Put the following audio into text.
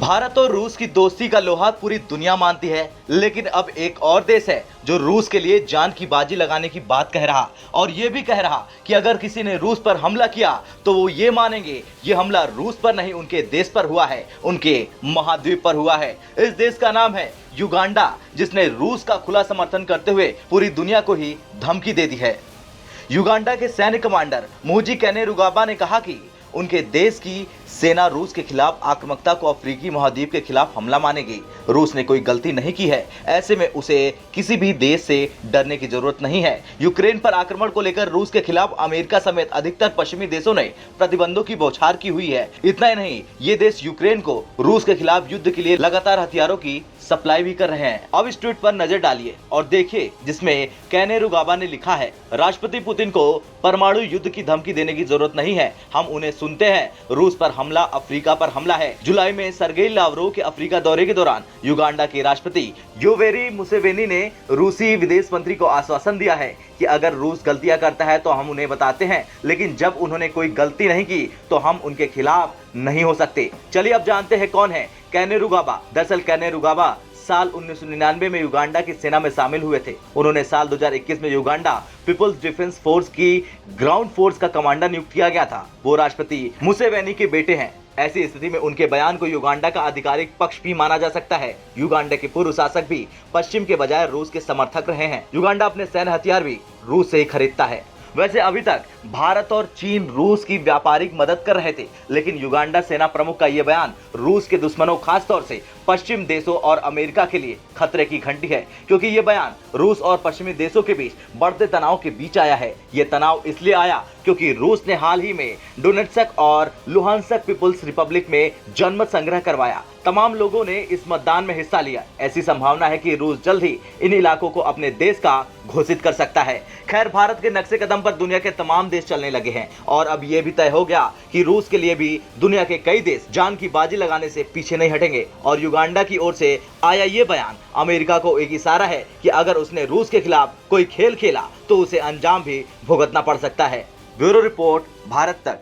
भारत और रूस की दोस्ती का लोहा पूरी दुनिया मानती है, लेकिन अब एक और देश है जो रूस के लिए जान की बाजी लगाने की बात कह रहा और ये भी कह रहा कि अगर किसी ने रूस पर हमला किया तो वो ये मानेंगे ये हमला रूस पर नहीं उनके देश पर हुआ है, उनके महाद्वीप पर हुआ है। इस देश का नाम है युगांडा, जिसने रूस का खुला समर्थन करते हुए पूरी दुनिया को ही धमकी दे दी है। युगांडा के सैन्य कमांडर मुहोजी कैनेरुगाबा ने कहा कि उनके देश की सेना रूस के खिलाफ आक्रामकता को अफ्रीकी महाद्वीप के खिलाफ हमला मानेगी। रूस ने कोई गलती नहीं की है, ऐसे में उसे किसी भी देश से डरने की जरूरत नहीं है। यूक्रेन पर आक्रमण को लेकर रूस के खिलाफ अमेरिका समेत अधिकतर पश्चिमी देशों ने प्रतिबंधों की बौछार की हुई है। इतना ही नहीं, ये देश यूक्रेन को रूस के खिलाफ युद्ध के लिए लगातार हथियारों की सप्लाई भी कर रहे हैं। अब इस ट्वीट पर नजर डालिए और देखिए, जिसमें कैनेरुगाबा ने लिखा है, राष्ट्रपति पुतिन को परमाणु युद्ध की धमकी देने की जरूरत नहीं है, हम उन्हें सुनते हैं। रूस पर हमला अफ्रीका पर हमला है। जुलाई में सरगेई लावरोव के अफ्रीका दौरे के दौरान युगांडा के राष्ट्रपति योवेरी मुसेवेनी ने रूसी विदेश मंत्री को आश्वासन दिया है कि अगर रूस गलतियां करता है तो हम उन्हें बताते हैं, लेकिन जब उन्होंने कोई गलती नहीं की तो हम उनके खिलाफ नहीं हो सकते। चलिए अब जानते हैं कौन है कैनेरुगाबा। दरअसल कैनेरुगाबा साल 1999 में युगांडा की सेना में शामिल हुए थे। उन्होंने साल 2021 में युगांडा पीपल्स डिफेंस फोर्स की ग्राउंड फोर्स का कमांडर नियुक्त किया गया था। वो राष्ट्रपति मुसेवेनी के बेटे हैं। ऐसी स्थिति में उनके बयान को युगांडा का आधिकारिक पक्ष भी माना जा सकता है। युगांडा के पूर्व शासक भी पश्चिम के बजाय रूस के समर्थक रहे हैं। युगांडा अपने सैन्य हथियार भी रूस से ही खरीदता है। वैसे अभी तक भारत और चीन रूस की व्यापारिक मदद कर रहे थे, लेकिन युगांडा सेना प्रमुख का यह बयान रूस के दुश्मनों, खासतौर से पश्चिम देशों और अमेरिका के लिए खतरे की घंटी है, क्योंकि यह बयान रूस और पश्चिमी देशों के बीच बढ़ते तनाव के बीच आया है। यह तनाव इसलिए आया क्योंकि रूस ने हाल ही में डोनेट्स्क और लुहांस्क पीपुल्स रिपब्लिक में जनमत संग्रह करवाया। तमाम लोगों ने इस मतदान में हिस्सा लिया। ऐसी संभावना है कि रूस जल्द ही इन इलाकों को अपने देश का घोषित कर सकता है। खैर, भारत के नक्शे कदम पर दुनिया के तमाम देश चलने लगे हैं और अब यह भी तय हो गया कि रूस के लिए भी दुनिया के कई देश जान की बाजी लगाने से पीछे नहीं हटेंगे। और युगांडा की ओर से आया ये बयान अमेरिका को एक इशारा है कि अगर उसने रूस के खिलाफ कोई खेल खेला तो उसे अंजाम भी भुगतना पड़ सकता है। ब्यूरो रिपोर्ट, भारत तक।